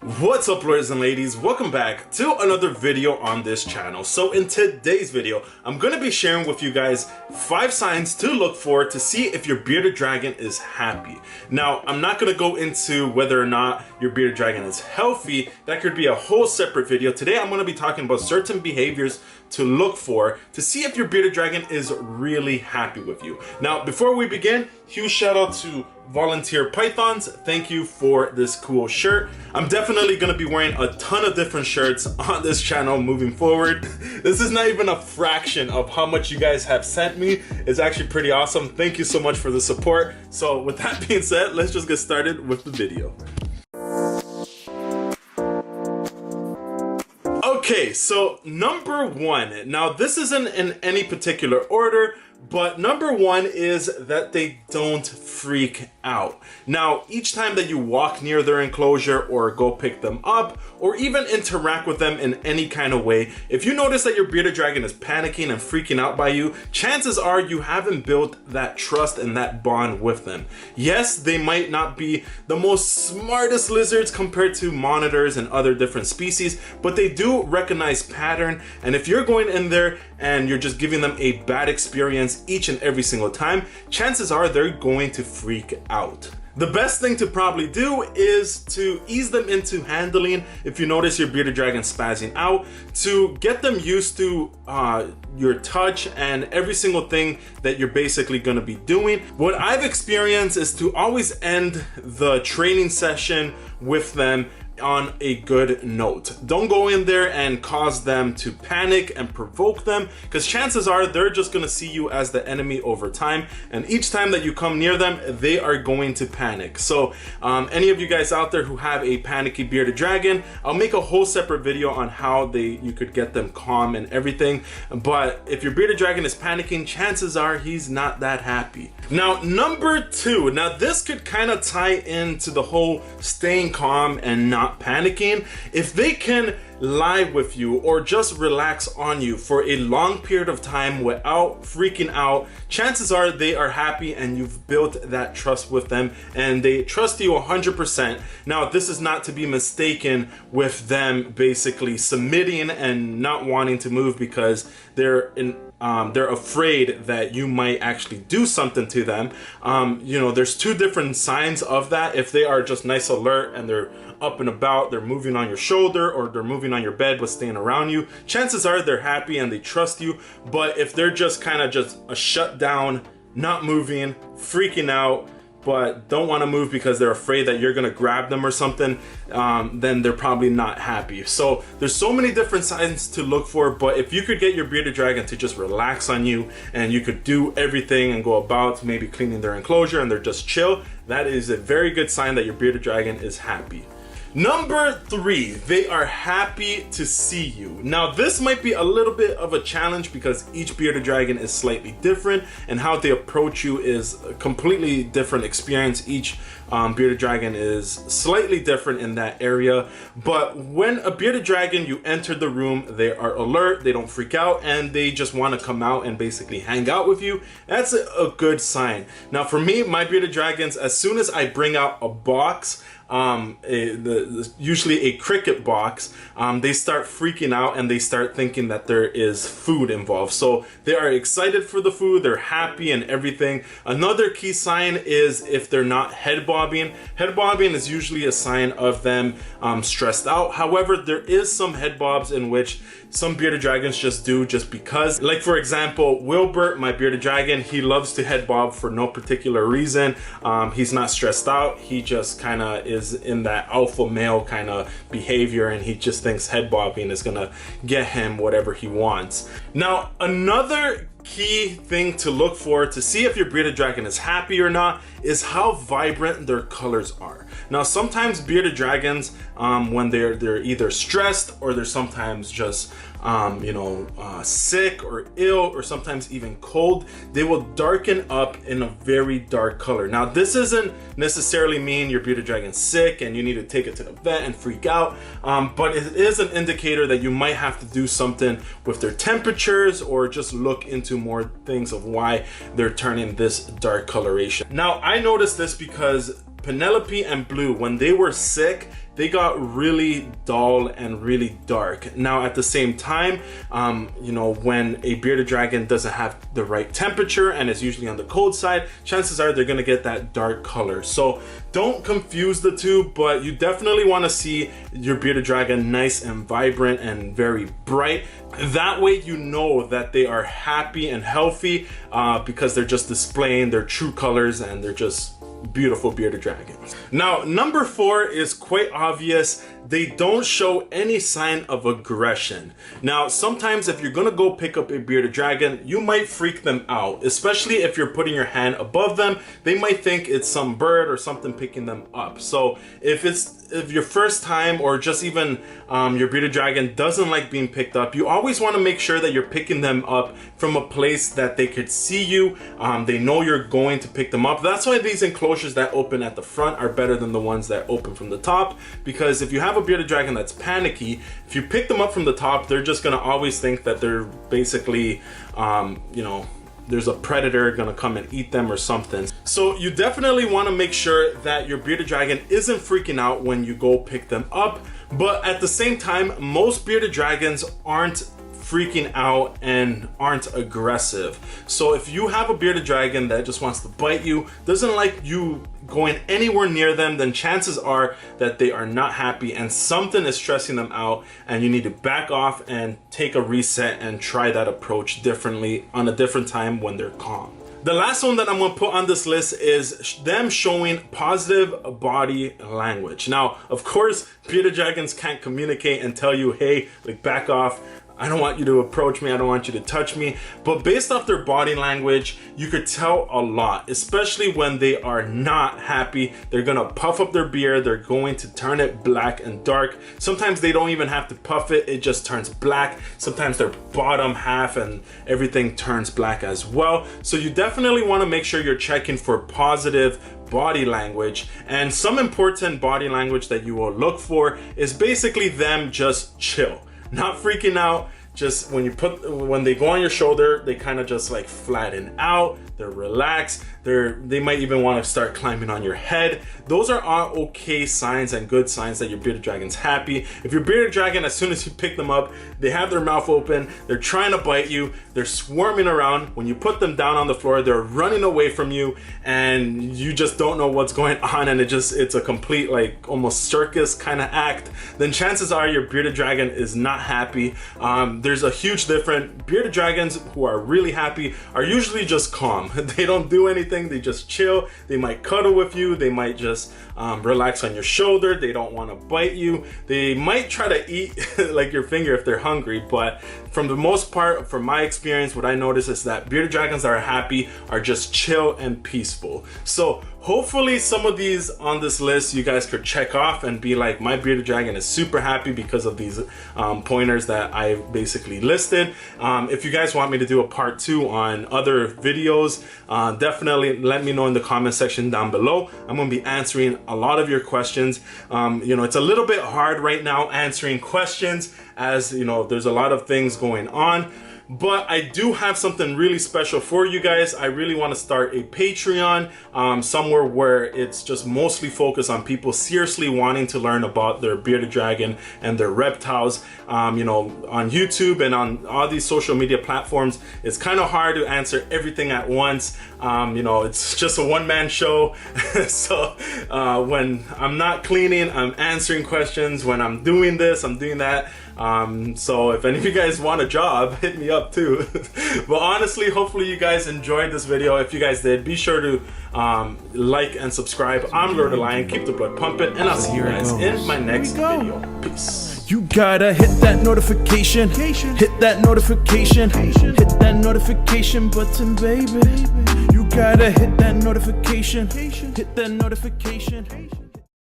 What's up, lords and ladies? Welcome back to another video on this channel. So in today's video, I'm going to be sharing with you guys 5 signs to look for to see if your bearded dragon is happy. Now, I'm not going to go into whether or not your bearded dragon is healthy. That could be a whole separate video. Today, I'm going to be talking about certain behaviors to look for to see if your bearded dragon is really happy with you. Now, before we begin, huge shout out to Volunteer Pythons. Thank you for this cool shirt. I'm definitely going to be wearing a ton of different shirts on this channel moving forward. This is not even a fraction of how much you guys have sent me. It's actually pretty awesome. Thank you so much for the support. So with that being said, let's just get started with the video. Okay, so number 1. Now this isn't in any particular order, but number 1 is that they don't freak out. Now, each time that you walk near their enclosure or go pick them up or even interact with them in any kind of way, if you notice that your bearded dragon is panicking and freaking out by you, chances are you haven't built that trust and that bond with them. Yes, they might not be the most smartest lizards compared to monitors and other different species, but they do recognize pattern, and if you're going in there and you're just giving them a bad experience each and every single time, chances are they're going to freak out. The best thing to probably do is to ease them into handling if you notice your bearded dragon spazzing out, to get them used to your touch and every single thing that you're basically going to be doing. What I've experienced is to always end the training session with them on a good note. Don't go in there and cause them to panic and provoke them, because chances are they're just going to see you as the enemy over time, and each time that you come near them, they are going to panic. So any of you guys out there who have a panicky bearded dragon, I'll make a whole separate video on how you could get them calm and everything. But if your bearded dragon is panicking, chances are he's not that happy. Now, number 2. Now this could kind of tie into the whole staying calm and not panicking. If they can lie with you or just relax on you for a long period of time without freaking out, chances are they are happy and you've built that trust with them and they trust you 100%. Now, this is not to be mistaken with them basically submitting and not wanting to move because they're afraid that you might actually do something to them. You know, there's 2 different signs of that. If they are just nice alert and they're up and about, they're moving on your shoulder or they're moving on your bed but staying around you, chances are they're happy and they trust you. But if they're just kind of just a shut down, not moving, freaking out, but don't want to move because they're afraid that you're going to grab them or something, then they're probably not happy. So there's so many different signs to look for, but if you could get your bearded dragon to just relax on you and you could do everything and go about maybe cleaning their enclosure and they're just chill, that is a very good sign that your bearded dragon is happy. Number 3, they are happy to see you. Now this might be a little bit of a challenge because each bearded dragon is slightly different and how they approach you is a completely different experience. Each bearded dragon is slightly different in that area, but when a bearded dragon, you enter the room, they are alert, they don't freak out, and they just want to come out and basically hang out with you. That's a good sign. Now for me, my bearded dragons, as soon as I bring out a box, usually a cricket box, they start freaking out and they start thinking that there is food involved. So they are excited for the food, they're happy and everything. Another key sign is if they're not head bobbing. Head bobbing is usually a sign of them stressed out. However, there is some head bobs in which some bearded dragons just do just because. Like for example, Wilbert, my bearded dragon, he loves to head bob for no particular reason. He's not stressed out, he just kind of is in that alpha male kind of behavior and he just thinks head bobbing is gonna get him whatever he wants. Now, another key thing to look for to see if your bearded dragon is happy or not is how vibrant their colors are. Now sometimes bearded dragons, when they're either stressed or they're sometimes just sick or ill or sometimes even cold, they will darken up in a very dark color. Now this isn't necessarily mean your bearded dragon's sick and you need to take it to the vet and freak out, but it is an indicator that you might have to do something with their temperatures or just look into more things of why they're turning this dark coloration. Now I noticed this because Penelope and Blue, when they were sick, they got really dull and really dark. Now at the same time, you know, when a bearded dragon doesn't have the right temperature and is usually on the cold side, chances are they're gonna get that dark color. So don't confuse the two, but you definitely want to see your bearded dragon nice and vibrant and very bright. That way you know that they are happy and healthy, because they're just displaying their true colors and they're just beautiful bearded dragons. Now, number 4 is quite obvious. They don't show any sign of aggression. Now, sometimes if you're gonna go pick up a bearded dragon, you might freak them out, especially if you're putting your hand above them. They might think it's some bird or something picking them up. So if your first time, or just even your bearded dragon doesn't like being picked up, you always want to make sure that you're picking them up from a place that they could see you. They know you're going to pick them up. That's why these enclosures that open at the front are better than the ones that open from the top, because if you have a bearded dragon that's panicky, if you pick them up from the top, they're just going to always think that they're basically, you know, there's a predator gonna come and eat them or something. So you definitely want to make sure that your bearded dragon isn't freaking out when you go pick them up. But at the same time, most bearded dragons aren't freaking out and aren't aggressive. So if you have a bearded dragon that just wants to bite you, doesn't like you going anywhere near them, then chances are that they are not happy and something is stressing them out, and you need to back off and take a reset and try that approach differently on a different time when they're calm. The last one that I'm going to put on this list is them showing positive body language. Now, of course, bearded dragons can't communicate and tell you, hey, like, back off. I don't want you to approach me, I don't want you to touch me. But based off their body language, you could tell a lot, especially when they are not happy. They're gonna puff up their beard, they're going to turn it black and dark. Sometimes they don't even have to puff it, it just turns black. Sometimes their bottom half and everything turns black as well. So you definitely wanna make sure you're checking for positive body language. And some important body language that you will look for is basically them just chill. Not freaking out, just when they go on your shoulder, they kind of just like flatten out, they're relaxed, they might even want to start climbing on your head. Those are all okay signs and good signs that your bearded dragon's happy. If your bearded dragon, as soon as you pick them up, they have their mouth open, they're trying to bite you, they're swarming around. When you put them down on the floor, they're running away from you and you just don't know what's going on, and it's a complete like almost circus kind of act, then chances are your bearded dragon is not happy. There's a huge difference. Bearded dragons who are really happy are usually just calm. They don't do anything, they just chill. They might cuddle with you, they might just relax on your shoulder, they don't want to bite you. They might try to eat like your finger if they're hungry, but from the most part, from my experience, what I notice is that bearded dragons that are happy are just chill and peaceful. So hopefully some of these on this list you guys could check off and be like, my bearded dragon is super happy because of these pointers that I basically listed. If you guys want me to do a part 2 on other videos, definitely let me know in the comment section down below. I'm going to be answering a lot of your questions. You know, it's a little bit hard right now answering questions, as you know, there's a lot of things going on. But I do have something really special for you guys. I really want to start a Patreon, somewhere where it's just mostly focused on people seriously wanting to learn about their bearded dragon and their reptiles. You know, on YouTube and on all these social media platforms, it's kind of hard to answer everything at once. You know, it's just a one-man show. So when I'm not cleaning, I'm answering questions. When I'm doing this, I'm doing that. So if any of you guys want a job, hit me up too. But honestly, hopefully you guys enjoyed this video. If you guys did, be sure to like and subscribe. I'm Lord of Lion, keep the blood pumping, and I'll see you guys in my next video. Peace. You gotta hit that notification, hit that notification, hit that notification button, baby. You gotta hit that notification, hit that notification.